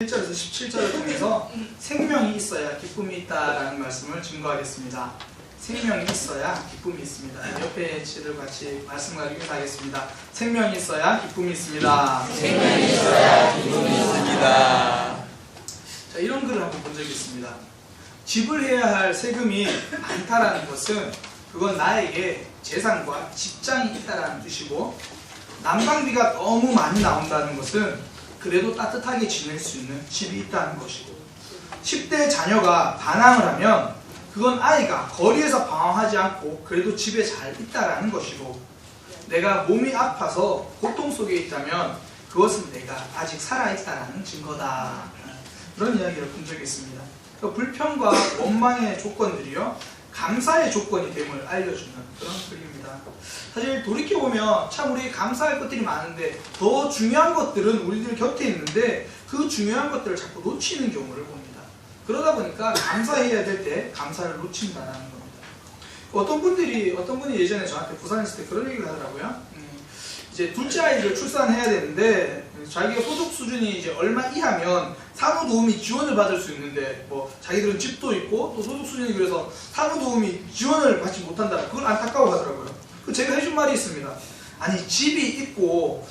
1절에서 17절을 통해서 생명이 있어야 기쁨이 있다라는 말씀을 증거하겠습니다. 생명이 있어야 기쁨이 있습니다. 옆에 지들 같이 말씀 가지고 인사하겠습니다. 생명이 있어야 기쁨이 있습니다. 생명이 있어야 기쁨이 있습니다. 자, 이런 글을 한번 본 적이 있습니다. 지불해야 할 세금이 많다라는 것은 그건 나에게 재산과 직장이 있다라는 뜻이고, 난방비가 너무 많이 나온다는 것은 그래도 따뜻하게 지낼 수 있는 집이 있다는 것이고, 10대 자녀가 반항을 하면 그건 아이가 거리에서 방황하지 않고 그래도 집에 잘 있다라는 것이고, 내가 몸이 아파서 고통 속에 있다면 그것은 내가 아직 살아있다라는 증거다. 그런 이야기를 본 적이 있습니다. 불평과 원망의 조건들이요, 감사의 조건이 됨을 알려주는 그런 글입니다. 사실 돌이켜보면 참 우리 감사할 것들이 많은데 더 중요한 것들은 우리들 곁에 있는데 그 중요한 것들을 자꾸 놓치는 경우를 봅니다. 그러다 보니까 감사해야 될 때 감사를 놓친다는 겁니다. 어떤 분이 예전에 저한테 부산에 있을 때 그런 얘기를 하더라고요. 이제 둘째 아이를 출산해야 되는데 자기가 소득 수준이 이제 얼마 이하면 산후도우미 지원을 받을 수 있는데, 뭐 자기들은 집도 있고 또 소득 수준이 그래서 산후도우미 지원을 받지 못한다. 그걸 안타까워하더라고요. 제가 해준 말이 있습니다. 아니, 집이 있고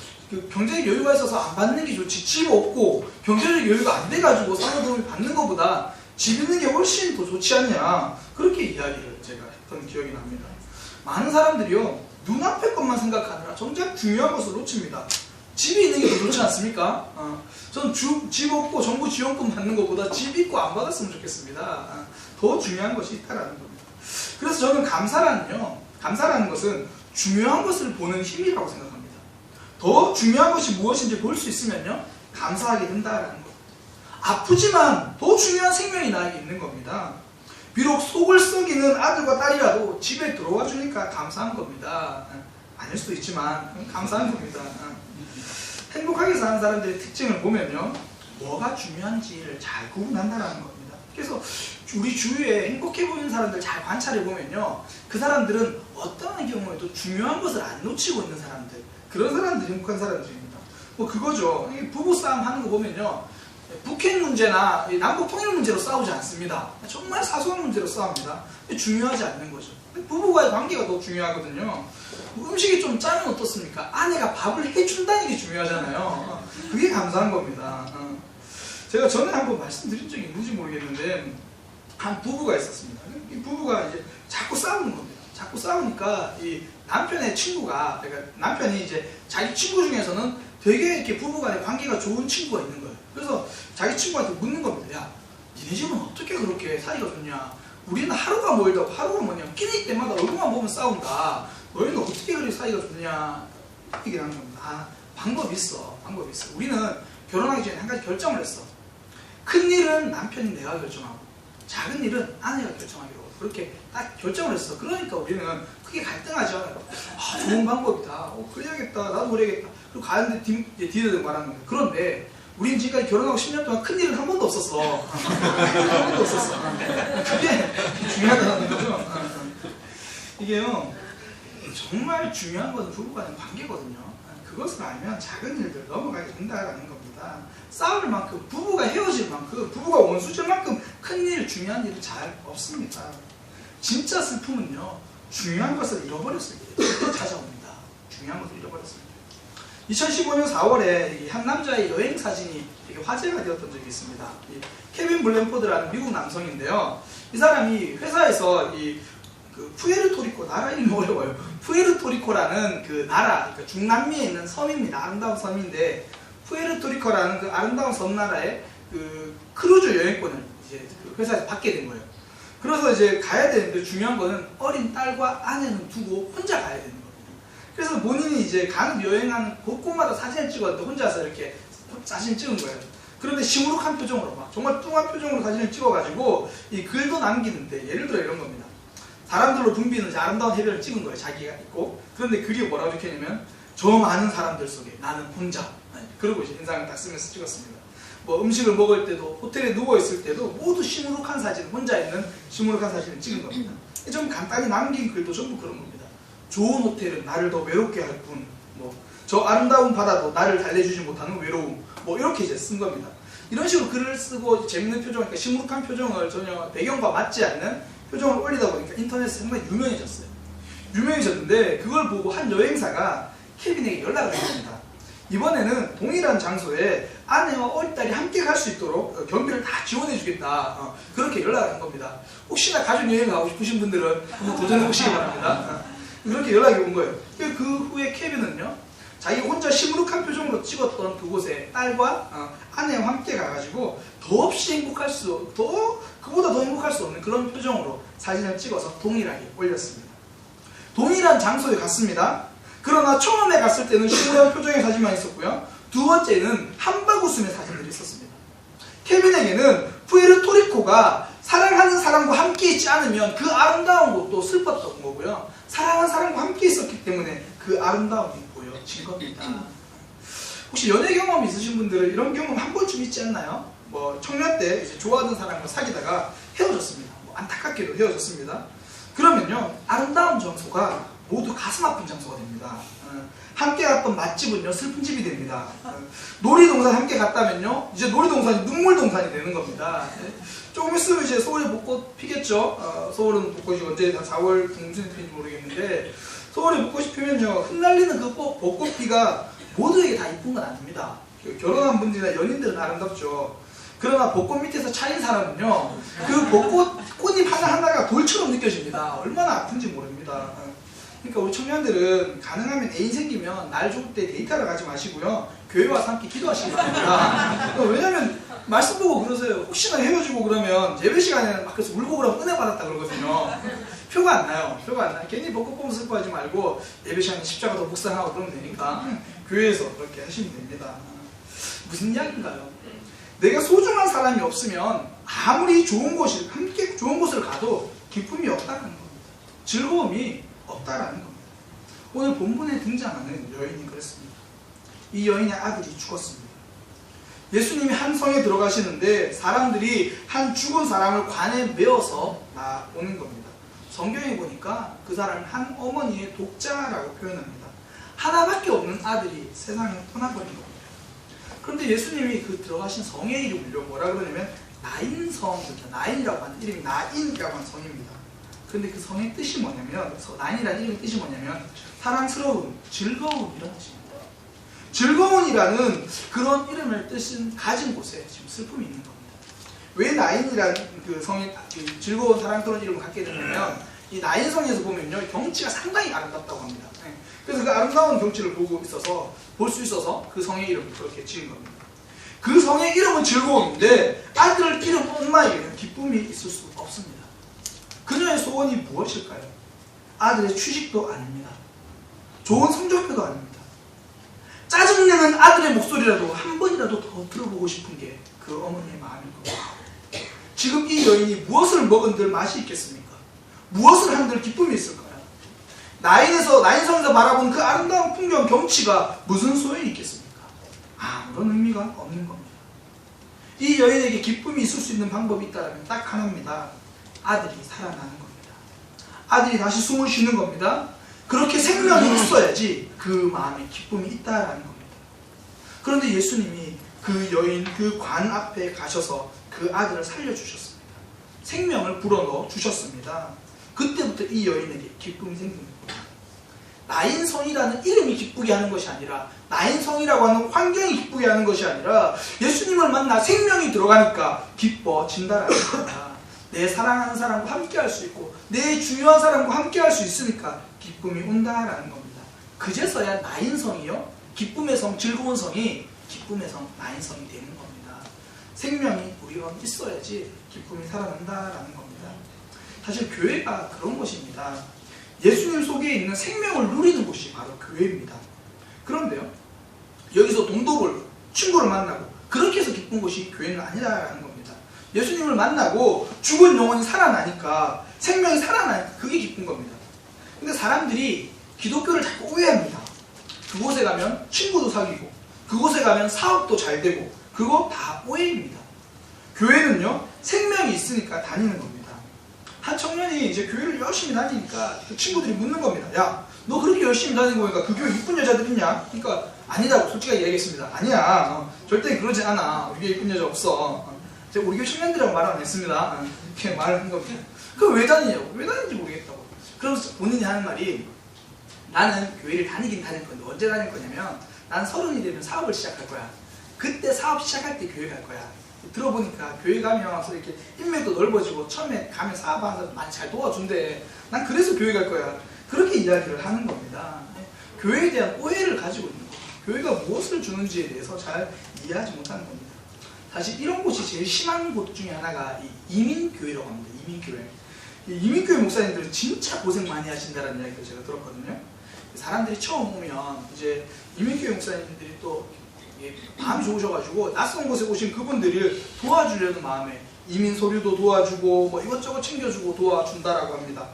경제적 여유가 있어서 안 받는 게 좋지, 집 없고 경제적 여유가 안 돼가지고 산후도우미 받는 것보다 집 있는 게 훨씬 더 좋지 않냐, 그렇게 이야기를 제가 했던 기억이 납니다. 많은 사람들이요, 눈앞의 것만 생각하느라 정작 중요한 것을 놓칩니다. 집이 있는 게 더 좋지 않습니까? 전 집 없고 정부 지원금 받는 것보다 집 있고 안 받았으면 좋겠습니다. 더 중요한 것이 있다라는 겁니다. 그래서 저는 감사라는 것은 중요한 것을 보는 힘이라고 생각합니다. 더 중요한 것이 무엇인지 볼 수 있으면요, 감사하게 된다라는 겁니다. 아프지만 더 중요한 생명이 나에게 있는 겁니다. 비록 속을 썩이는 아들과 딸이라도 집에 들어와 주니까 감사한 겁니다. 아닐 수도 있지만 감사한 겁니다. 행복하게 사는 사람들의 특징을 보면요, 뭐가 중요한지를 잘 구분한다는 겁니다. 그래서 우리 주위에 행복해 보이는 사람들 잘 관찰해 보면요, 그 사람들은 어떠한 경우에도 중요한 것을 안 놓치고 있는 사람들, 그런 사람들이 행복한 사람들입니다. 뭐 그거죠. 부부싸움 하는 거 보면요, 북핵 문제나 남북 통일 문제로 싸우지 않습니다. 정말 사소한 문제로 싸웁니다. 중요하지 않는 거죠. 부부와의 관계가 더 중요하거든요. 음식이 좀 짜면 어떻습니까? 아내가 밥을 해준다는 게 중요하잖아요. 그게 감사한 겁니다. 제가 전에 한번 말씀드린 적이 있는지 모르겠는데, 한 부부가 있었습니다. 이 부부가 이제 자꾸 싸우는 겁니다. 자꾸 싸우니까 이 남편의 친구가, 그러니까 남편이 이제 자기 친구 중에서는 되게 이렇게 부부간의 관계가 좋은 친구가 있는 거예요. 그래서 자기 친구한테 묻는 겁니다. 야, 니네 집은 어떻게 그렇게 사이가 좋냐? 우리는 하루가 멀다고, 하루가 뭐냐, 끼니 때마다 얼굴만 보면 싸운다. 너희는 어떻게 그렇게 사이가 좋냐? 얘기를 하는 겁니다. 방법이 있어. 우리는 결혼하기 전에 한 가지 결정을 했어. 큰 일은 남편이 내가 결정하고, 작은 일은 아내가 결정하기로 그렇게 딱 결정을 했어. 그러니까 우리는 크게 갈등하지 않아요. 좋은 방법이다. 그래야겠다. 나도 그래야겠다. 그리고 가는데 뒤에서 말하는 거예요. 그런데 우린 지금까지 결혼하고 10년 동안 큰 일은 한 번도 없었어. 한 번도 없었어. 그게 중요하다는 거죠. 이게요, 정말 중요한 것은 부부간의 관계거든요. 그것을 알면 작은 일들 넘어가게 된다는 겁니다. 싸울 만큼, 부부가 헤어질 만큼, 부부가 원수질 만큼 큰 일, 중요한 일은 잘 없습니다. 진짜 슬픔은요, 중요한 것을 잃어버렸을 때 찾아옵니다. 중요한 것을 잃어버렸을 때. 2015년 4월에 한 남자의 여행 사진이 되게 화제가 되었던 적이 있습니다. 케빈 블랜포드라는 미국 남성인데요, 이 사람이 회사에서 푸에르토리코, 나라 이름이 어려워요. 푸에르토리코라는 그 나라, 그러니까 중남미에 있는 섬입니다. 아름다운 섬인데, 푸에르토리코라는 그 아름다운 섬나라의 그 크루즈 여행권을 이제 그 회사에서 받게 된 거예요. 그래서 이제 가야 되는데, 중요한 거는 어린 딸과 아내는 두고 혼자 가야 되는 겁니다. 그래서 본인이 이제 가는 여행하는 곳곳마다 사진을 찍었는데 혼자서 이렇게 사진을 찍은 거예요. 그런데 시무룩한 표정으로, 막 정말 뚱한 표정으로 사진을 찍어가지고 이 글도 남기는데, 예를 들어 이런 겁니다. 사람들로 붐비는 아름다운 해변을 찍은 거예요, 자기가 있고. 그런데 글이 뭐라고 적혀있냐면, 저 많은 사람들 속에 나는 혼자. 그러고 이제 인상을 딱 쓰면서 찍었습니다. 뭐 음식을 먹을 때도, 호텔에 누워있을 때도 모두 시무룩한 사진, 혼자 있는 시무룩한 사진을 찍은 겁니다. 좀 간단히 남긴 글도 전부 그런 겁니다. 좋은 호텔은 나를 더 외롭게 할 뿐, 저 아름다운 바다도 나를 달래주지 못하는 외로움, 이렇게 이제 쓴 겁니다. 이런 식으로 글을 쓰고 재밌는 표정, 그러니까 시무룩한 표정을 전혀 배경과 맞지 않는 표정을 올리다 보니까 인터넷에 상당히 유명해졌어요. 유명해졌는데 그걸 보고 한 여행사가 케빈에게 연락을 했습니다. 이번에는 동일한 장소에 아내와 어린딸이 함께 갈 수 있도록 경비를 다 지원해 주겠다. 그렇게 연락을 한 겁니다. 혹시나 가족 여행 가고 싶으신 분들은 한번 도전해 보시기 바랍니다. 그렇게 연락이 온 거예요. 그 후에 케빈은요, 자기 혼자 시무룩한 표정으로 찍었던 그곳에 딸과 아내와 함께 가가지고 그보다 더 행복할 수 없는 그런 표정으로 사진을 찍어서 동일하게 올렸습니다. 동일한 장소에 갔습니다. 그러나 처음에 갔을 때는 시무룩한 표정의 사진만 있었고요. 두 번째는 한바구음의 사진들이 있었습니다. 케빈에게는 푸에르토리코가 사랑하는 사람과 함께 있지 않으면 그 아름다운 곳도 슬펐던 거고요. 사랑하는 사람과 함께 있었기 때문에 그 아름다움이 보여진 겁니다. 혹시 연애 경험 있으신 분들은 이런 경험 한 번쯤 있지 않나요? 뭐 청년 때 이제 좋아하던 사람과 사귀다가 헤어졌습니다. 안타깝게도 헤어졌습니다. 그러면요, 아름다운 장소가 모두 가슴 아픈 장소가 됩니다. 함께 갔던 맛집은요, 슬픈 집이 됩니다. 놀이동산 함께 갔다면요, 이제 놀이동산이 눈물동산이 되는 겁니다. 조금 있으면 이제 서울에 벚꽃 피겠죠. 서울은 벚꽃이 언제 4월 중순에 피는지 모르겠는데, 서울에 벚꽃이 피면요, 흩날리는 그 벚꽃피가 모두에게 다 이쁜 건 아닙니다. 결혼한 분들이나 연인들은 아름답죠. 그러나 벚꽃 밑에서 차인 사람은요, 그 꽃잎 하나하나가 돌처럼 느껴집니다. 얼마나 아픈지 모릅니다. 그러니까 우리 청년들은 가능하면 애인 생기면 날 좋을 때 데이트하러 가지 마시고요, 교회 와서 함께 기도하시기 바랍니다. 왜냐면 말씀 보고 그러세요. 혹시나 헤어지고 그러면 예배 시간에는 막 그래서 울고 그러면 은혜 받았다 그러거든요. 표가 안 나요. 괜히 벚꽃 보면 슬퍼하지 말고 예배 시간에 십자가 더 묵상하고 그러면 되니까 교회에서 그렇게 하시면 됩니다. 무슨 이야기인가요? 내가 소중한 사람이 없으면 아무리 함께 좋은 곳을 가도 기쁨이 없다는 겁니다. 즐거움이 없다라는 겁니다. 오늘 본문에 등장하는 여인이 그랬습니다. 이 여인의 아들이 죽었습니다. 예수님이 한 성에 들어가시는데 사람들이 한 죽은 사람을 관에 메어서 나오는 겁니다. 성경에 보니까 그 사람은 한 어머니의 독자라고 표현합니다. 하나밖에 없는 아들이 세상에 떠나버린 겁니다. 그런데 예수님이 그 들어가신 성의 이름을요, 뭐라 그러냐면 나인성입니다. 나인이라고 하는 이름이 나인이라고 하는 성입니다. 그런데 그 성의 뜻이 뭐냐면, 나인이라는 이름의 뜻이 뭐냐면 사랑스러운, 즐거운 이런 뜻입니다. 즐거운이라는 그런 이름을 가진 곳에 지금 슬픔이 있는 겁니다. 왜 나인이라는 그 성이 즐거운 사랑스러운 이름을 갖게 됐냐면, 이 나인성에서 보면요, 경치가 상당히 아름답다고 합니다. 그래서 그 아름다운 경치를 볼 수 있어서 그 성의 이름을 그렇게 지은 겁니다. 그 성의 이름은 즐거움인데 아들을 기른 엄마에게는 기쁨이 있을 수 없습니다. 그녀의 소원이 무엇일까요? 아들의 취직도 아닙니다. 좋은 성적표도 아닙니다. 짜증내는 아들의 목소리라도 한 번이라도 더 들어보고 싶은 게 그 어머니의 마음일 겁니다. 지금 이 여인이 무엇을 먹은들 맛이 있겠습니까? 무엇을 한들 기쁨이 있을까요? 나인성에서 바라본 그 아름다운 풍경, 경치가 무슨 소용이 있겠습니까? 아무런 의미가 없는 겁니다. 이 여인에게 기쁨이 있을 수 있는 방법이 있다면 딱 하나입니다. 아들이 살아나는 겁니다. 아들이 다시 숨을 쉬는 겁니다. 그렇게 생명이 있어야지 그 마음에 기쁨이 있다라는 겁니다. 그런데 예수님이 그 여인, 그 관 앞에 가셔서 그 아들을 살려주셨습니다. 생명을 불어넣어 주셨습니다. 그때부터 이 여인에게 기쁨이 생긴 겁니다. 나인성이라는 이름이 기쁘게 하는 것이 아니라, 나인성이라고 하는 환경이 기쁘게 하는 것이 아니라, 예수님을 만나 생명이 들어가니까 기뻐진다라는 겁니다. 내 사랑하는 사람과 함께 할 수 있고 내 중요한 사람과 함께 할 수 있으니까 기쁨이 온다라는 겁니다. 그제서야 나인성이요, 기쁨의 성, 즐거운 성이 기쁨의 성, 나인성이 되는 겁니다. 생명이 우리가 있어야지 기쁨이 살아난다라는 겁니다. 사실 교회가 그런 곳입니다. 예수님 속에 있는 생명을 누리는 곳이 바로 교회입니다. 그런데요, 여기서 동독을, 친구를 만나고 그렇게 해서 기쁜 곳이 교회는 아니라는 겁니다. 예수님을 만나고 죽은 영혼이 살아나니까, 생명이 살아나니까 그게 기쁜 겁니다. 근데 사람들이 기독교를 자꾸 오해합니다. 그곳에 가면 친구도 사귀고, 그곳에 가면 사업도 잘 되고, 그거 다 오해입니다. 교회는요, 생명이 있으니까 다니는 겁니다. 한 청년이 이제 교회를 열심히 다니니까 그 친구들이 묻는 겁니다. 야, 너 그렇게 열심히 다니는 거 보니까 그 교회 이쁜 여자들 있냐? 그러니까 아니다고 솔직하게 이야기했습니다. 아니야. 절대 그러지 않아. 우리 교회 이쁜 여자 없어. 제가 우리 교회 청년들이라고 말 안 했습니다. 이렇게 말을 한 겁니다. 그럼 왜 다니냐고. 왜 다니는지 모르겠다고. 그러면서 본인이 하는 말이 나는 교회를 다니긴 다닐 건데 언제 다닐 거냐면 난 30이 되면 사업을 시작할 거야. 그때 사업 시작할 때 교회 갈 거야. 들어보니까 교회 가면 이렇게 인맥도 넓어지고 처음에 가면 사업하는 사람 많이 잘 도와준대. 난 그래서 교회 갈 거야. 그렇게 이야기를 하는 겁니다. 교회에 대한 오해를 가지고 있는 거예요. 교회가 무엇을 주는지에 대해서 잘 이해하지 못하는 겁니다. 사실 이런 곳이 제일 심한 곳 중에 하나가 이 이민교회라고 합니다. 이민교회. 이 이민교회 목사님들은 진짜 고생 많이 하신다는 이야기를 제가 들었거든요. 사람들이 처음 오면 이제 이민교회 목사님들이 또 마음이 좋으셔가지고 낯선 곳에 오신 그분들을 도와주려는 마음에 이민 서류도 도와주고 뭐 이것저것 챙겨주고 도와준다라고 합니다.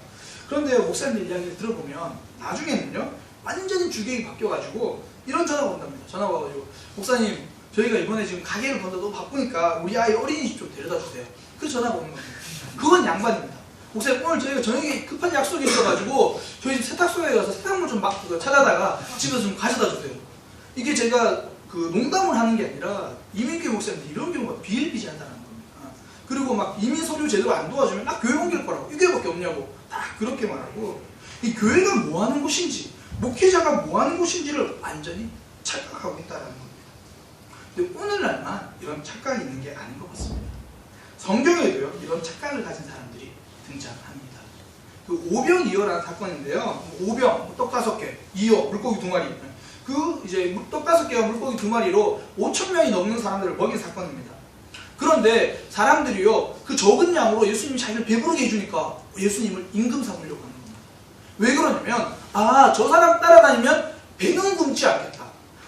그런데 목사님들 이야기를 들어보면 나중에는요 완전히 주객이 바뀌어가지고 이런 전화가 온답니다. 전화가 와가지고 목사님 저희가 이번에 지금 가게를 건다 너무 바쁘니까 우리 아이 어린이집 좀 데려다 주세요. 그 전화가 오는 겁니다. 그건 양반입니다. 목사님 오늘 저희가 저녁에 급한 약속이 있어가지고 저희 집 세탁소에 가서 세탁물 좀 막 찾아다가 집에서 좀 가져다 주세요. 이게 제가 그 농담을 하는 게 아니라 이민교회 목사님들 이런 경우가 비일비재하다는 겁니다. 그리고 막 이민 서류 제대로 안 도와주면 나 교회 옮길 거라고. 이 교회밖에 없냐고 딱 그렇게 말하고 이 교회가 뭐 하는 곳인지 목회자가 뭐 하는 곳인지를 완전히 착각하고 있다는 겁니다. 근데 오늘날만 이런 착각이 있는 게 아닌 것 같습니다. 성경에도요 이런 착각을 가진 사람들이 등장합니다. 그 오병이어라는 사건인데요. 오병 떡 5개, 이어 물고기 2마리. 그 이제 떡 5개와 물고기 2마리로 5,000명이 넘는 사람들을 먹인 사건입니다. 그런데 사람들이요 그 적은 양으로 예수님이 자기를 배부르게 해주니까 예수님을 임금 삼으려고 하는 겁니다. 왜 그러냐면 저 사람 따라다니면 배는 굶지 않겠다.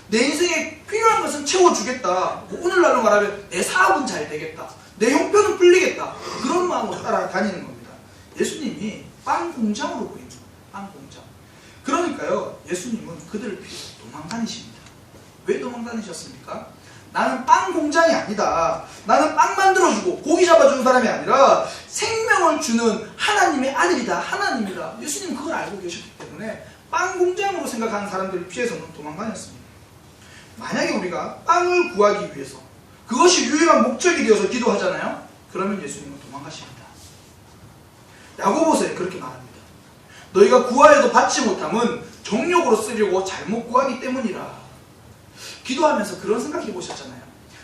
내 인생에 필요한 것은 채워주겠다. 뭐 오늘날로 말하면 내 사업은 잘 되겠다. 내 형편은 풀리겠다. 그런 마음으로 따라다니는 겁니다. 예수님이 빵 공장으로 보입니다. 빵 공장. 그러니까요 예수님은 그들을 피해 도망다니십니다. 왜 도망다니셨습니까? 나는 빵 공장이 아니다. 나는 빵 만들어주고 고기 잡아주는 사람이 아니라 생명을 주는 하나님의 아들이다. 하나님이다. 예수님은 그걸 알고 계셨기 때문에 빵 공장으로 생각하는 사람들을 피해서는 도망다녔습니다. 만약에 우리가 빵을 구하기 위해서 그것이 유일한 목적이 되어서 기도하잖아요. 그러면 예수님은 도망가십니다. 야고보서에 그렇게 말합니다. 너희가 구하여도 받지 못함은 정욕으로 쓰려고 잘못 구하기 때문이라. 기도하면서 그런 생각 해보셨잖아요.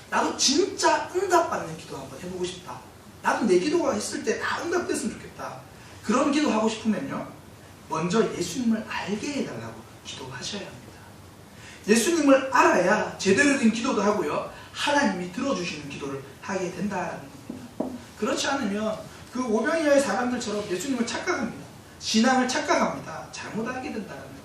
나도 진짜 응답받는 기도 한번 해보고 싶다. 나도 내 기도가 했을 때 다 응답됐으면 좋겠다. 그런 기도 하고 싶으면요 먼저 예수님을 알게 해달라고 기도하셔야 합니다. 예수님을 알아야 제대로 된 기도도 하고요 하나님이 들어주시는 기도를 하게 된다는 겁니다. 그렇지 않으면 그 오병이어의 사람들처럼 예수님을 착각합니다. 신앙을 착각합니다. 잘못 알게 된다는 겁니다.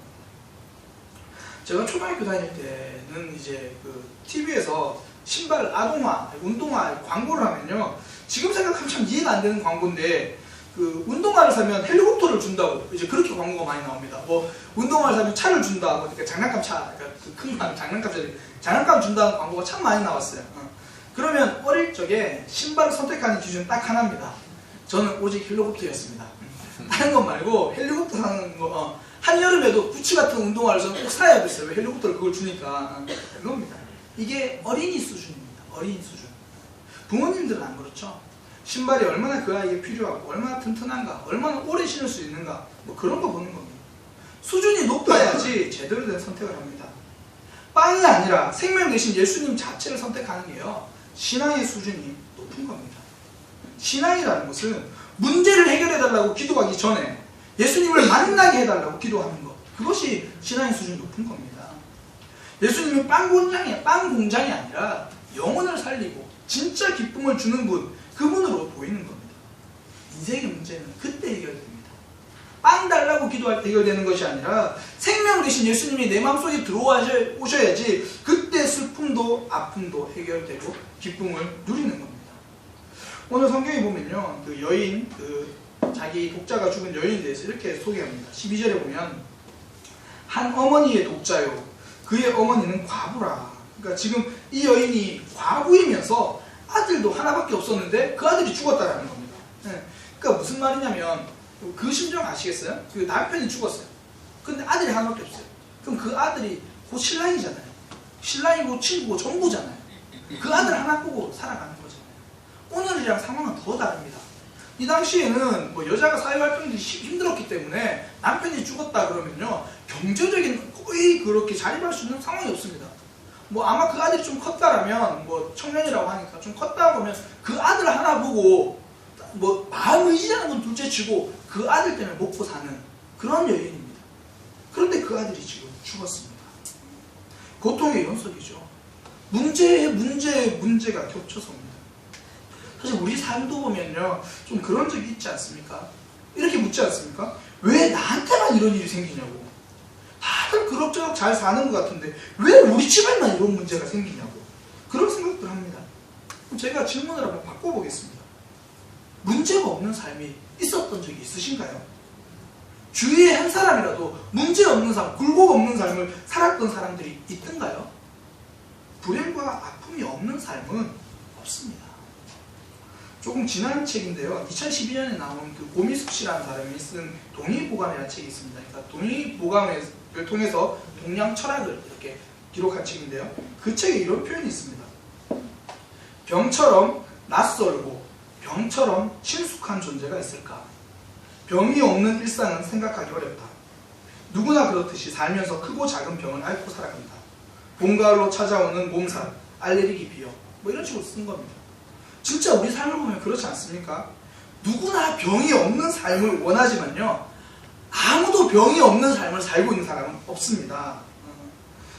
제가 초등학교 다닐 때는 이제 그 TV에서 신발 아동화, 운동화 광고를 하면요 지금 생각하면 참 이해가 안 되는 광고인데 그 운동화를 사면 헬리콥터를 준다고 이제 그렇게 광고가 많이 나옵니다. 뭐 운동화를 사면 차를 준다, 뭐 장난감 차, 그러니까 그 큰 장난감 준다는 광고가 참 많이 나왔어요. 그러면 어릴 적에 신발을 선택하는 기준은 딱 하나입니다. 저는 오직 헬리콥터였습니다. 다른 것 말고 헬리콥터 사는 거 한여름에도 구찌 같은 운동화를 저는 꼭 사야 됐어요. 왜 헬리콥터를 그걸 주니까 그겁니다. 이게 어린이 수준입니다. 어린이 수준. 부모님들은 안 그렇죠. 신발이 얼마나 그 아이에게 필요하고 얼마나 튼튼한가, 얼마나 오래 신을 수 있는가, 뭐 그런 거 보는 겁니다. 수준이 높아야지 제대로 된 선택을 합니다. 빵이 아니라 생명 대신 예수님 자체를 선택하는 게요 신앙의 수준이 높은 겁니다. 신앙이라는 것은 문제를 해결해달라고 기도하기 전에 예수님을 만나게 해달라고 기도하는 것, 그것이 신앙의 수준이 높은 겁니다. 예수님은 빵 공장이 아니라 영혼을 살리고 진짜 기쁨을 주는 분, 그분으로 보이는 겁니다. 인생의 문제는 그때 해결됩니다. 빵 달라고 기도할 때 해결되는 것이 아니라 생명 되신 예수님이 내 마음속에 들어오셔야지 그때 슬픔도 아픔도 해결되고 기쁨을 누리는 겁니다. 오늘 성경에 보면요 그 여인, 자기 독자가 죽은 여인에 대해서 이렇게 소개합니다. 12절에 보면 한 어머니의 독자요 그의 어머니는 과부라. 그러니까 지금 이 여인이 과부이면서 아들도 하나밖에 없었는데 그 아들이 죽었다라는 겁니다. 그러니까 무슨 말이냐면 그 심정 아시겠어요? 그 남편이 죽었어요. 근데 아들이 하나밖에 없어요. 그럼 그 아들이 곧 신랑이잖아요. 신랑이고 친구고 전부잖아요. 그 아들 하나 보고 살아가는 거잖아요. 오늘이랑 상황은 더 다릅니다. 이 당시에는 뭐 여자가 사회활동이 힘들었기 때문에 남편이 죽었다 그러면요, 경제적인 거의 그렇게 자립할 수 있는 상황이 없습니다. 뭐 아마 그 아들이 좀 컸다라면, 뭐 청년이라고 하니까 좀 컸다고 하면 그 아들 하나 보고 뭐 마음 의지하는 건 둘째치고 그 아들 때문에 먹고 사는 그런 여인입니다. 그런데 그 아들이 지금 죽었습니다. 고통의 연속이죠. 문제가 겹쳐서 옵니다. 사실 우리 삶도 보면요, 좀 그런 적이 있지 않습니까? 이렇게 묻지 않습니까? 왜 나한테만 이런 일이 생기냐고. 다들 그럭저럭 잘 사는 것 같은데 왜 우리 집에만 이런 문제가 생기냐고. 그런 생각들 합니다. 그럼 제가 질문을 한번 바꿔보겠습니다. 문제가 없는 삶이 있었던 적이 있으신가요? 주위에 한 사람이라도 문제 없는 삶, 굴곡 없는 삶을 살았던 사람들이 있던가요? 불행과 아픔이 없는 삶은 없습니다. 조금 지난 책인데요, 2012년에 나온 그 고미숙 씨라는 사람이 쓴 동의보감이라는 책이 있습니다. 그러니까 동의보감을 통해서 동양 철학을 이렇게 기록한 책인데요, 그 책에 이런 표현이 있습니다. 병처럼 낯설고 병처럼 친숙한 존재가 있을까? 병이 없는 일상은 생각하기 어렵다. 누구나 그렇듯이 살면서 크고 작은 병을 앓고 살아간다. 봄, 가을로 찾아오는 몸살, 알레르기 비염, 뭐 이런 식으로 쓴 겁니다. 진짜 우리 삶을 보면 그렇지 않습니까? 누구나 병이 없는 삶을 원하지만요, 아무도 병이 없는 삶을 살고 있는 사람은 없습니다.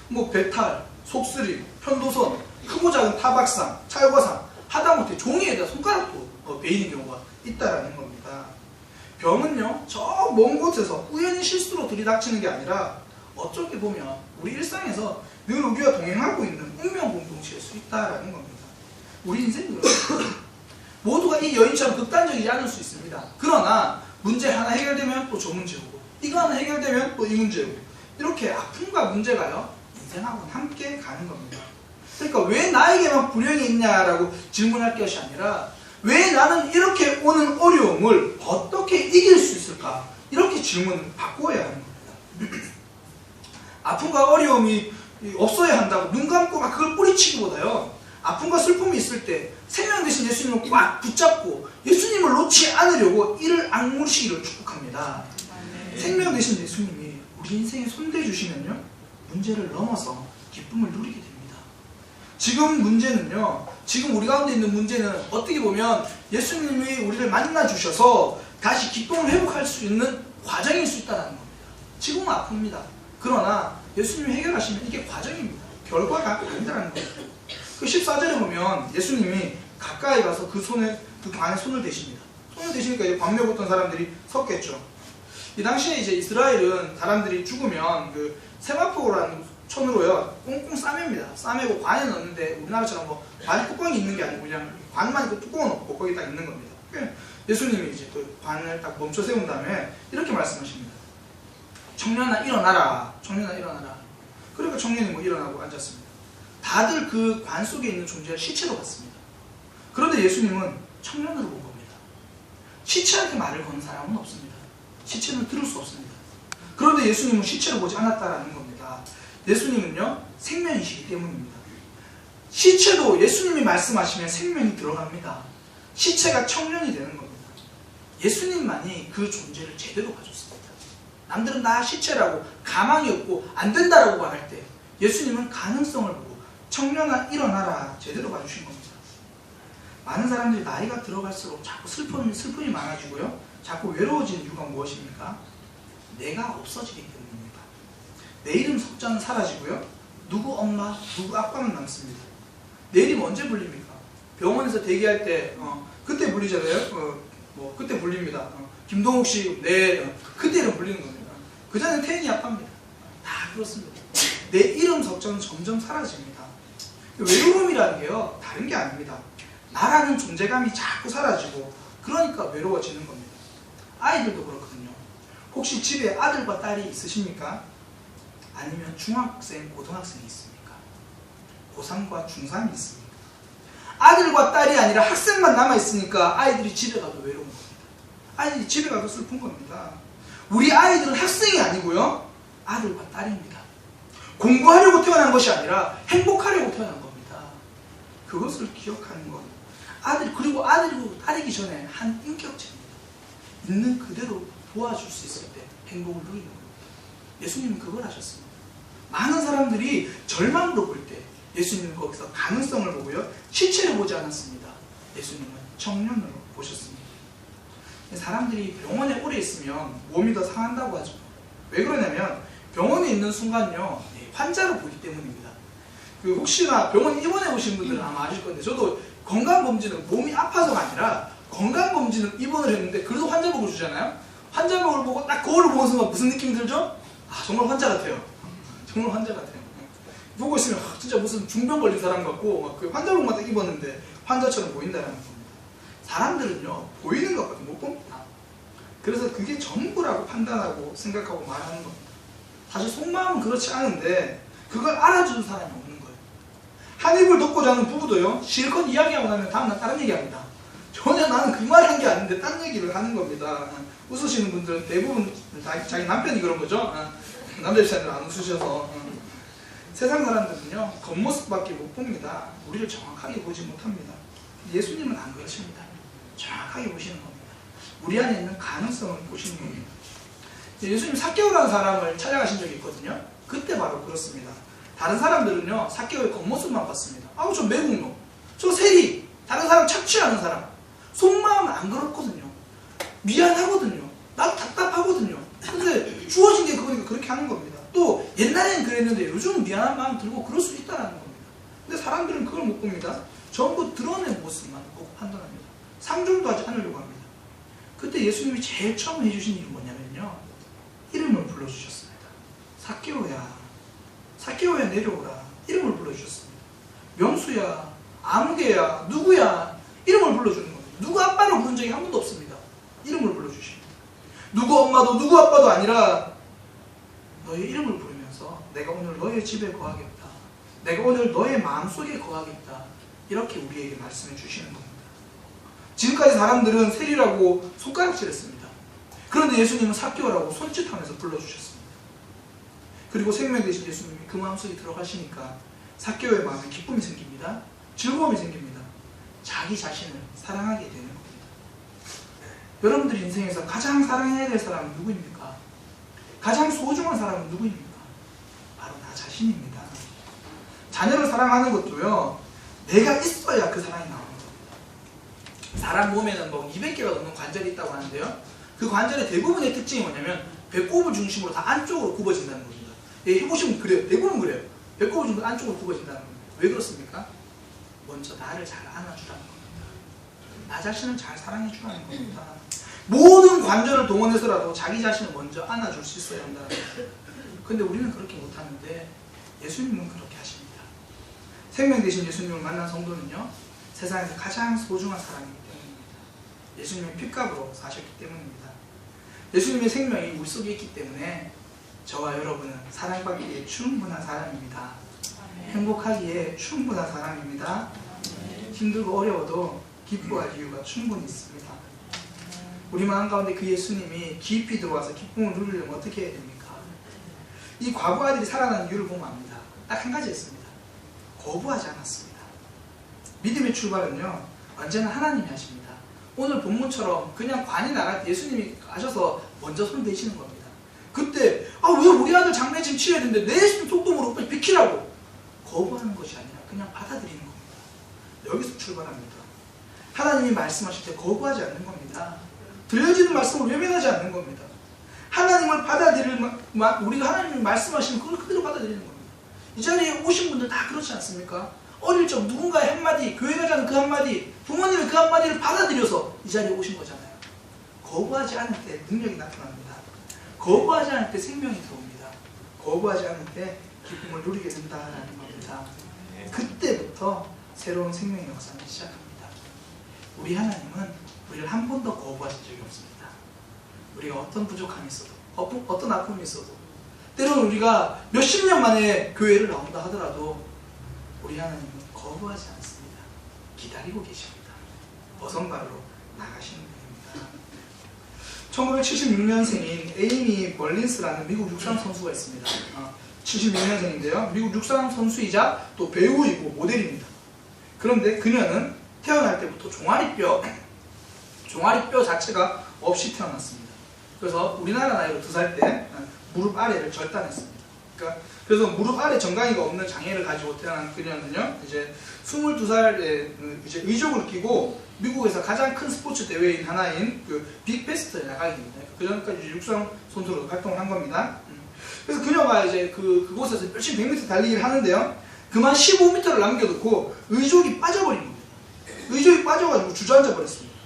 뭐 배탈, 속쓰림, 편도선, 크고 작은 타박상, 찰과상, 하다못해 종이에다 손가락도 베이는 경우가 있다라는 겁니다. 병은요, 저 먼 곳에서 우연히 실수로 들이닥치는 게 아니라 어떻게 보면 우리 일상에서 늘 우리가 동행하고 있는 운명 공동체일 수 있다라는 겁니다. 우리 인생은 모두가 이 여인처럼 극단적이지 않을 수 있습니다. 그러나 문제 하나 해결되면 또 저 문제 오고, 이거 하나 해결되면 또 이 문제 오고, 이렇게 아픔과 문제가요, 인생하고는 함께 가는 겁니다. 그러니까 왜 나에게만 불행이 있냐라고 질문할 것이 아니라 왜 나는 이렇게 오는 어려움을 어떻게 이길 수 있을까, 이렇게 질문을 바꿔야 하는 겁니다. 아픔과 어려움이 없어야 한다고 눈 감고 막 그걸 뿌리치기보다요, 아픔과 슬픔이 있을 때 생명 되신 예수님을 꽉 붙잡고 예수님을 놓지 않으려고 이를 악물시기를 축복합니다. 생명 되신 예수님이 우리 인생에 손대주시면요, 문제를 넘어서 기쁨을 누리게 됩니다. 지금 문제는요, 지금 우리 가운데 있는 문제는 어떻게 보면 예수님이 우리를 만나주셔서 다시 기쁨을 회복할 수 있는 과정일 수 있다는 겁니다. 지금은 아픕니다. 그러나 예수님이 해결하시면 이게 과정입니다. 결과가 아니라는 거예요. 그 14절에 보면 예수님이 가까이 가서 그 관에 손을 대십니다. 손을 대시니까 이제 관 메고 사람들이 섰겠죠. 이 당시에 이제 이스라엘은 사람들이 죽으면 그 세마포라는 천으로요, 꽁꽁 싸맵니다. 싸매고 관에 넣는데 우리나라처럼 뭐 관이 뚜껑이 있는 게 아니고 그냥 관만 있고 뚜껑은 없고 거기 딱 있는 겁니다. 예수님이 이제 그 관을 딱 멈춰 세운 다음에 이렇게 말씀하십니다. 청년아 일어나라. 청년아 일어나라. 그러니까 청년이 뭐 일어나고 앉았습니다. 다들 그 관 속에 있는 존재를 시체로 봤습니다. 그런데 예수님은 청년으로 본 겁니다. 시체한테 말을 거는 사람은 없습니다. 시체는 들을 수 없습니다. 그런데 예수님은 시체를 보지 않았다라는 겁니다. 예수님은요, 생명이시기 때문입니다. 시체도 예수님이 말씀하시면 생명이 들어갑니다. 시체가 청년이 되는 겁니다. 예수님만이 그 존재를 제대로 가졌습니다. 남들은 다 시체라고 가망이 없고 안 된다라고 말할 때 예수님은 가능성을 보고 청년아 일어나라 제대로 봐주신 겁니다. 많은 사람들이 나이가 들어갈수록 자꾸 슬픔이 많아지고요, 자꾸 외로워지는 이유가 무엇입니까? 내가 없어지기 때문입니다. 내 이름 석자는 사라지고요, 누구 엄마, 누구 아빠만 남습니다. 내 이름 언제 불립니까? 병원에서 대기할 때 그때 불리잖아요. 그때 불립니다. 김동욱 씨, 그때 이름 불리는 겁니다. 그전엔 태인이 아빠입니다. 다 그렇습니다. 내 이름 석자는 점점 사라집니다. 외로움이라는 게요, 다른 게 아닙니다. 나라는 존재감이 자꾸 사라지고, 그러니까 외로워지는 겁니다. 아이들도 그렇거든요. 혹시 집에 아들과 딸이 있으십니까? 아니면 중학생, 고등학생이 있습니까? 고3과 중3이 있습니까? 아들과 딸이 아니라 학생만 남아있으니까 아이들이 집에 가도 외로운 겁니다. 아이들이 집에 가도 슬픈 겁니다. 우리 아이들은 학생이 아니고요, 아들과 딸입니다. 공부하려고 태어난 것이 아니라 행복하려고 태어난 겁니다. 그것을 기억하는 것. 그리고 아들이고 딸이기 전에 한 인격체입니다. 있는 그대로 도와줄 수 있을 때 행복을 누리는 겁니다. 예수님은 그걸 하셨습니다. 많은 사람들이 절망으로 볼 때 예수님은 거기서 가능성을 보고요. 실체를 보지 않았습니다. 예수님은 청년으로 보셨습니다. 사람들이 병원에 오래 있으면 몸이 더 상한다고 하죠. 왜 그러냐면 병원에 있는 순간요. 환자로 보기 때문입니다. 혹시나 병원 입원해 오신 분들은 아마 아실 건데 저도 건강검진은 몸이 아파서가 아니라 건강검진은 입원을 했는데 그래도 환자복을 주잖아요. 환자복을 보고 딱 거울을 보는 순간 무슨 느낌이 들죠? 아 정말 환자 같아요. 정말 환자 같아요. 보고 있으면 진짜 무슨 중병 걸린 사람 같고 그 환자복만 딱 입었는데 환자처럼 보인다는 겁니다. 사람들은요 보이는 것밖에 못 봅니다. 그래서 그게 전부라고 판단하고 생각하고 말하는 겁니다. 사실 속마음은 그렇지 않은데 그걸 알아주는 사람이 없는 거예요. 한 입을 덮고 자는 부부도요 실컷 이야기하고 나면 다음날 다른 얘기합니다. 전혀 나는 그 말 한 게 아닌데 딴 얘기를 하는 겁니다. 웃으시는 분들은 대부분 자기 남편이 그런 거죠. 남자 입장에서 안 웃으셔서. 세상 사람들은요 겉모습밖에 못 봅니다. 우리를 정확하게 보지 못합니다. 예수님은 안 그러십니다. 정확하게 보시는 겁니다. 우리 안에 있는 가능성을 보시는 겁니다. 예수님 삭개오라는 사람을 찾아가신 적이 있거든요. 그때 바로 그렇습니다. 다른 사람들은요 삭개오의 겉모습만 봤습니다. 아우 저 매국노, 저 세리, 다른 사람 착취하는 사람. 속마음은 안 그렇거든요. 미안하거든요. 나도 답답하거든요. 근데 주어진 게 그거니까 그렇게 하는 겁니다. 또 옛날에는 그랬는데 요즘은 미안한 마음 들고 그럴 수 있다는 겁니다. 근데 사람들은 그걸 못 봅니다. 전부 드러낸 모습만 보고 판단합니다. 상종도 하지 않으려고 합니다. 그때 예수님이 제일 처음 해주신 일이 뭐냐면요. 이름을 불러주셨습니다. 삭개오야, 삭개오야 내려오라. 이름을 불러주셨습니다. 명수야, 아무개야, 누구야 이름을 불러주는 겁니다. 누구 아빠를 부른 적이 한 번도 없습니다. 이름을 불러주십니다. 누구 엄마도 누구 아빠도 아니라 너의 이름을 부르면서 내가 오늘 너의 집에 거하겠다. 내가 오늘 너의 마음속에 거하겠다. 이렇게 우리에게 말씀해 주시는 겁니다. 지금까지 사람들은 세리라고 손가락질했습니다. 그런데 예수님은 삭개오라고 손짓하면서 불러주셨습니다. 그리고 생명 되신 예수님이 그 마음속에 들어가시니까 삭개오의 마음에 기쁨이 생깁니다. 즐거움이 생깁니다. 자기 자신을 사랑하게 되는 겁니다. 여러분들 인생에서 가장 사랑해야 될 사람은 누구입니까? 가장 소중한 사람은 누구입니까? 바로 나 자신입니다. 자녀를 사랑하는 것도요 내가 있어야 그 사랑이 나오는 겁니다. 사람 몸에는 뭐 200개가 넘는 관절이 있다고 하는데요 그 관절의 대부분의 특징이 뭐냐면 배꼽을 중심으로 다 안쪽으로 굽어진다는 겁니다. 예, 해보시면 그래요. 대부분 그래요. 배꼽을 중심으로 안쪽으로 굽어진다는 겁니다. 왜 그렇습니까? 먼저 나를 잘 안아주라는 겁니다. 나 자신을 잘 사랑해주라는 겁니다. 모든 관절을 동원해서라도 자기 자신을 먼저 안아줄 수 있어야 한다는 거예요. 근데 우리는 그렇게 못하는데 예수님은 그렇게 하십니다. 생명 되신 예수님을 만난 성도는요 세상에서 가장 소중한 사람이기 때문입니다. 예수님의 핏값으로 사셨기 때문입니다. 예수님의 생명이 우리 속에 있기 때문에 저와 여러분은 사랑받기에 충분한 사람입니다. 행복하기에 충분한 사람입니다. 힘들고 어려워도 기뻐할 이유가 충분히 있습니다. 우리 마음 가운데 그 예수님이 깊이 들어와서 기쁨을 누리려면 어떻게 해야 됩니까? 이 과부 아들이 살아나는 이유를 보면 압니다. 딱 한 가지였습니다. 거부하지 않았습니다. 믿음의 출발은요 언제나 하나님이 하십니다. 오늘 본문처럼 그냥 관이 나갈 때 예수님이 가셔서 먼저 손 대시는 겁니다. 그때 왜 우리 아들 장례 지금 치러야 되는데 내 속도으로 빨리 비키라고 거부하는 것이 아니라 그냥 받아들이는 겁니다. 여기서 출발합니다. 하나님이 말씀하실 때 거부하지 않는 겁니다. 들려지는 말씀을 외면하지 않는 겁니다. 하나님을 우리가 하나님이 말씀하시면 그걸 그대로 받아들이는 겁니다. 이 자리에 오신 분들 다 그렇지 않습니까? 어릴 적 누군가의 한마디, 교회 가자는 그 한마디, 부모님의 그 한마디를 받아들여서 이 자리에 오신 거잖아요. 거부하지 않을 때 능력이 나타납니다. 거부하지 않을 때 생명이 들어옵니다. 거부하지 않을 때 기쁨을 누리게 된다는 겁니다. 그때부터 새로운 생명의 역사는 시작합니다. 우리 하나님은 우리를 한 번도 거부하신 적이 없습니다. 우리가 어떤 부족함이 있어도 어떤 아픔이 있어도 때로는 우리가 몇십 년 만에 교회를 나온다 하더라도 우리 하나님은 거부하지 않습니다. 기다리고 계십니다. 어선발로 나가시는 분입니다. 1976년생인 에이미 멀린스라는 미국 육상 선수가 있습니다. 76년생인데요. 미국 육상 선수이자 또 배우이고 모델입니다. 그런데 그녀는 태어날 때부터 종아리뼈 자체가 없이 태어났습니다. 그래서 우리나라 나이로 2살 때 무릎 아래를 절단했습니다. 그래서 무릎 아래 정강이가 없는 장애를 가지고 태어난 그녀는요, 이제 22살에 이제 의족을 끼고 미국에서 가장 큰 스포츠 대회인 하나인 그 빅페스트에 나가게 됩니다. 그 전까지 육상 선수로 활동을 한 겁니다. 그래서 그녀가 이제 그곳에서 열심히 100m 달리기를 하는데요, 그만 15m를 남겨놓고 의족이 빠져버린 겁니다. 의족이 빠져가지고 주저앉아 버렸습니다.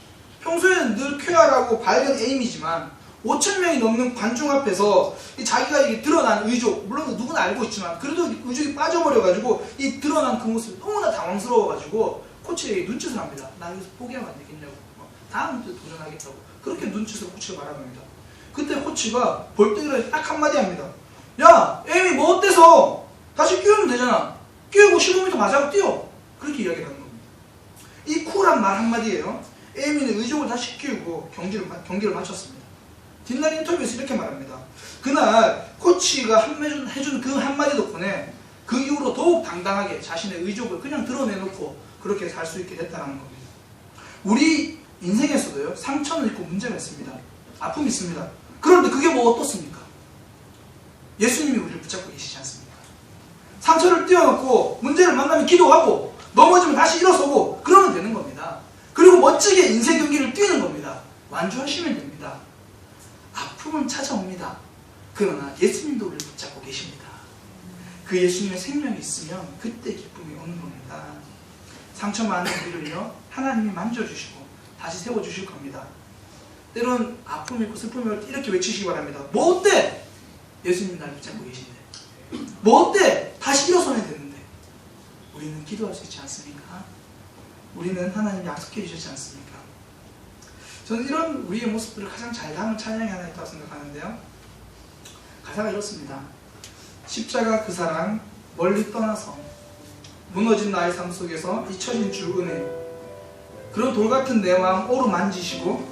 평소에는 늘 쾌활하고 밝은 에이미지만 5,000명이 넘는 관중 앞에서 자기가 이게 드러난 의족, 물론 누구나 알고 있지만 그래도 의족이 빠져버려가지고 이 드러난 그 모습이 너무나 당황스러워가지고 코치에게 눈짓을 합니다. 나 여기서 포기하면 안 되겠냐고, 다음 때 도전하겠다고 그렇게 눈짓으로 코치가 말합니다. 그때 코치가 벌떡 딱 한마디 합니다. 야, 에이미 뭐 어때서? 다시 끼우면 되잖아. 끼우고 15m 마자고 뛰어. 그렇게 이야기를 하는 겁니다. 이 쿨한 말 한마디예요. 에이미는 의족을 다시 끼우고 경기를 마쳤습니다. 뒷날 인터뷰에서 이렇게 말합니다. 그날 코치가 해준 그 한마디 덕분에 그 이후로 더욱 당당하게 자신의 의족을 그냥 드러내놓고 그렇게 살 수 있게 됐다는 겁니다. 우리 인생에서도요, 상처는 있고 문제가 있습니다. 아픔이 있습니다. 그런데 그게 뭐 어떻습니까? 예수님이 우리를 붙잡고 계시지 않습니까? 상처를 띄워놓고 문제를 만나면 기도하고 넘어지면 다시 일어서고 그러면 되는 겁니다. 그리고 멋지게 인생 경기를 뛰는 겁니다. 완주하시면 됩니다. 아픔은 찾아옵니다. 그러나 예수님도 우리를 붙잡고 계십니다. 그 예수님의 생명이 있으면 그때 기쁨이 오는 겁니다. 상처 많은 우리를요, 하나님이 만져주시고 다시 세워주실 겁니다. 때론 아픔이 있고 슬픔이 올 때 이렇게 외치시기 바랍니다. 뭐 어때? 예수님 나를 붙잡고 계신데. 뭐 어때? 다시 일어서면 되는데. 우리는 기도할 수 있지 않습니까? 우리는 하나님이 약속해 주셨지 않습니까? 저는 이런 우리의 모습들을 가장 잘 담은 찬양이 하나 있다고 생각하는데요, 가사가 이렇습니다. 십자가 그 사랑 멀리 떠나서 무너진 나의 삶 속에서 잊혀진 주 은혜, 그런 돌같은 내 마음 오르만지시고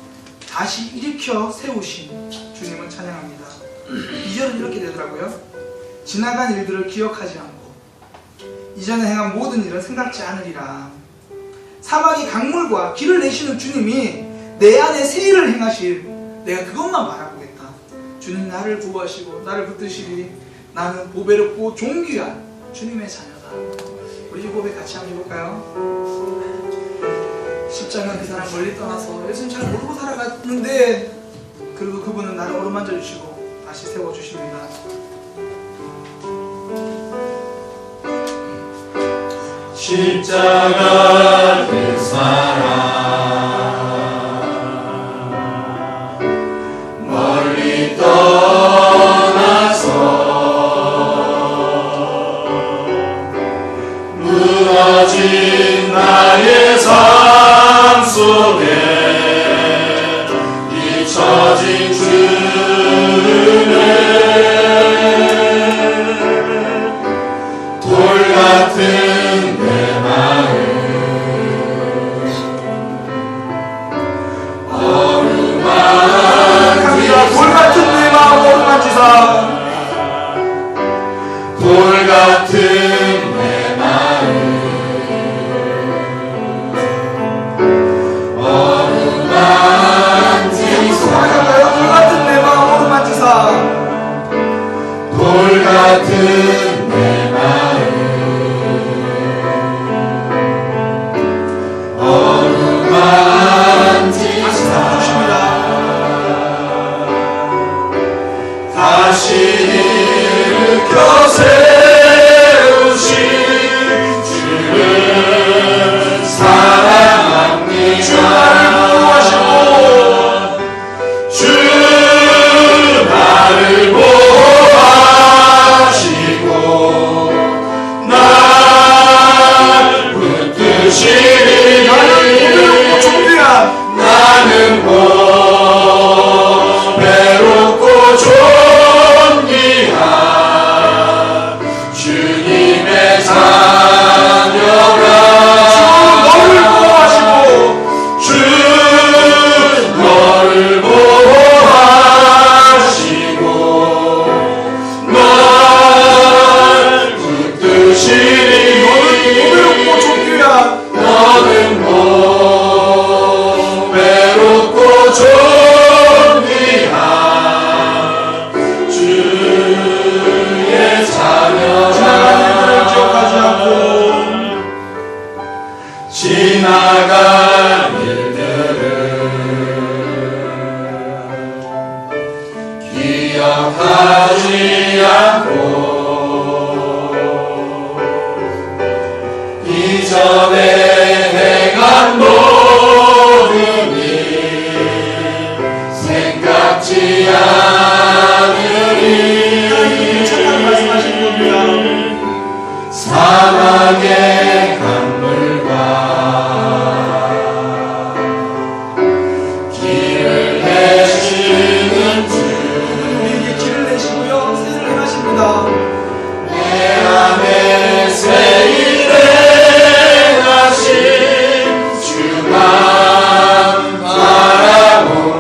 다시 일으켜 세우신 주님을 찬양합니다. 2절은 이렇게 되더라고요. 지나간 일들을 기억하지 않고 이전에 행한 모든 일은 생각지 않으리라. 사막의 강물과 길을 내시는 주님이 내 안에 새 일을 행하실, 내가 그것만 바라보겠다. 주님 나를 구하시고 나를 붙드시리. 나는 보배롭고 존귀한 주님의 자녀다. 우리 이 고백 같이 한번 해볼까요? 십자가 그 사람 멀리 떠나서 예수님 잘 모르고 살아갔는데 그래도 그분은 나를 어루만져 주시고 다시 세워주십니다. 십자가 그 사랑 멀리 떠나서 무너진 나의 삶 속에 잊혀진 주를 돌같은 내 마음 어루만지사 돌같은 내 마음 오르만지사 돌같은 내 마음 어루만지사 돌같은 내 마음 오르만지사 돌같은 내 마음 어루만지사 다시 일으켜 세우신 주를 사랑합니다. 나갈 일들을 기억하지 않고 이전에 행한 모든 일 생각지 않으리. 천만 말씀하시는 겁니다. 사랑의 강물과 길을 내시는 주 우리에게 길을 내시고요 세를 행하십니다. 내 안에 새 일을 행하신 주만 바라보리라.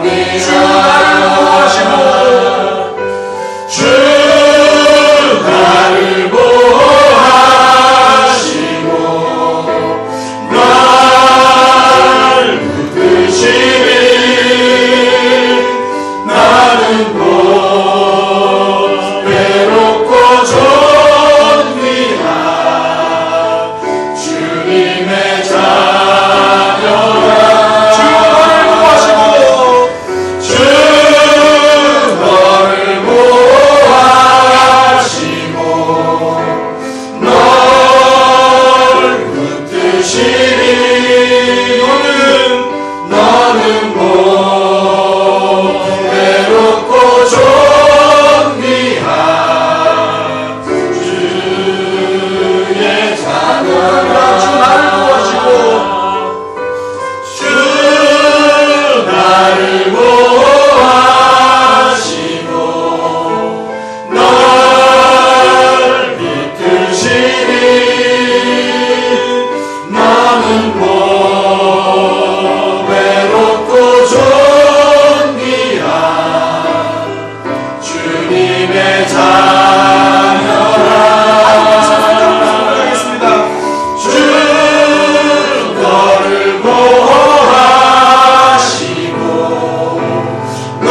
주 나를 보호하시고 날 붙드시니 나는 곧 외롭고 존귀한 주님의 자녀라. 주 너를 보호하시고 널 붙드시니 너는 곧 외롭고 존귀한 주의 자녀라. 주 나를 보호하시고 주 나를 보호하시고 널 붙드시니 너는 곧 외롭고 존귀한 주님의 자녀라. 하겠습니다. 주 너를 보호하시고 널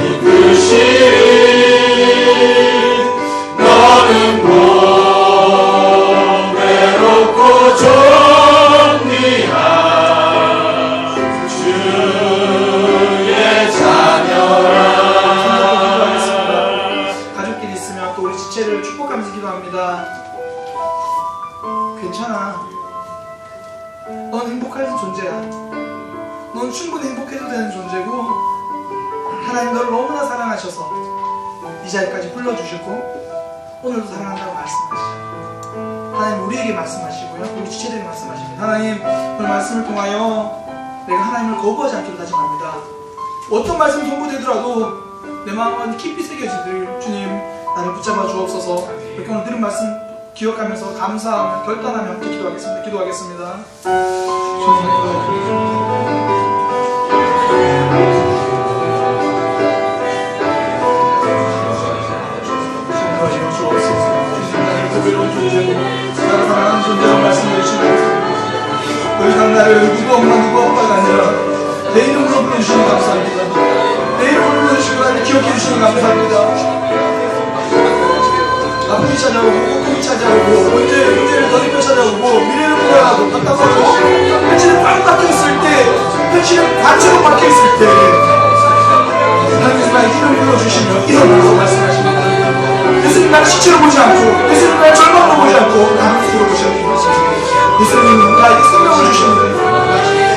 이끄시니 너는 곧 외롭고 존귀한 주의 자녀라. 가족끼리 있으면 또 우리 지체를 축복하면서 기도합니다. 괜찮아. 넌 행복할 존재야. 넌 충분히 행복해도 되는 존재고 하나님 너를 너무나 사랑하셔서 이 자리까지 불러주셨고 오늘도 사랑한다고 말씀하시죠. 하나님 우리에게 말씀하시고요 우리 지체들에게 말씀하십니다. 하나님 오늘 말씀을 통하여 내가 하나님을 거부하지 않기로 다짐합니다. 어떤 말씀이 선포되더라도 내 마음은 깊이 새겨지들 주님 나를 붙잡아 주옵소서. 이렇게 오늘 들은 말씀 기억하면서 감사하며 결단하며 함께 기도하겠습니다. 나를 사랑하는 존재로 말씀해 주시고 더 이상 나를 누구 엄마가 아니라 내 이름으로 불러주시니 감사합니다. 내 이름으로 불러주시고 나를 기억해 주시니 감사합니다. 아픔이 찾아오고 고통이 찾아오고 문제를 더 깊이 찾아오고 미래를 불안하고 답답하고 현실은 바로 박혀있을 때 현실은 반대로 박혀있을 때 하나님께서 나의 이름을 불러주시며 일어나라고 말씀하십니다. 예수님 나를 시체로 보지 않고 예수님 나를 절망으로 보지 않고 나를 스스로 보시옵니다. 예수님 나에게 생명을 주시는데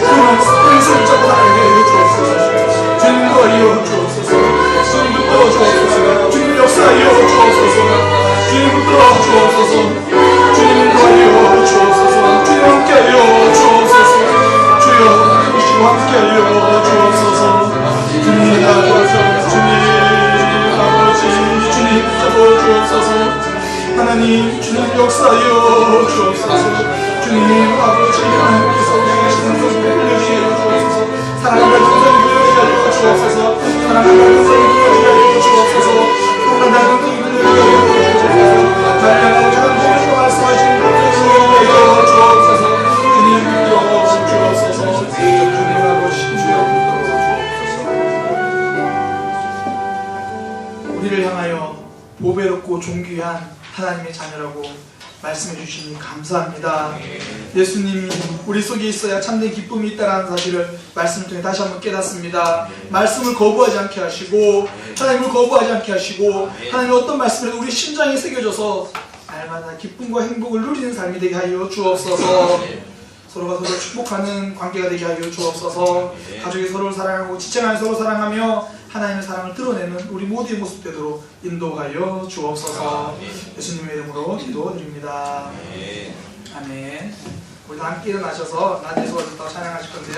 그러면 예수님 잡고 나에게 주옵소서. 주님과 이어 주옵소서. 주님 붙들어 주옵소서. 주님 역사하여 주옵소서. 주님 붙들어 주옵소서. 주님 도와주어 주옵소서. 주님 함께하여 주옵소서. 주여 주시고 함께하여 주옵소서. 주님 나아가서 주님 아버지 주님 붙잡아 주옵소서. 하나님 주님 역사하여 주옵소서. 주님 아버지 하나님께서 우리에게 주신 것을 흘려주시어 주옵소서. 사랑하는 동생을 흘려주시어 주옵소서. 사랑하는 동생을 흘려주시어 주옵소서. 사랑하는 동생을 흘려주시어 주옵소서. 나를 향하고 주는 보면서 말씀하신 것을 흘려 주옵소서. 주님 붙들어 주옵소서. 주님 아버지 주여 붙들어 주옵소서. 우리를 향하여 보배롭고 존귀한 하나님의 자녀라고 말씀해 주시니 감사합니다. 예수님이 우리 속에 있어야 참된 기쁨이 있다는 사실을 말씀을 통해 다시 한번 깨닫습니다. 말씀을 거부하지 않게 하시고 하나님을 거부하지 않게 하시고 하나님 어떤 말씀을 우리 심장에 새겨져서 날마다 기쁨과 행복을 누리는 삶이 되게 하여 주옵소서. 서로가 서로 축복하는 관계가 되게 하여 주옵소서. 가족이 서로를 사랑하고 지체간에 서로 사랑하며 하나님의 사랑을 드러내는 우리 모두의 모습 되도록 인도하여 주옵소서. 예수님의 이름으로 기도드립니다. 아멘. 우리 다 함께 일어나셔서 나 예수가 좋다고 찬양하실 건데요.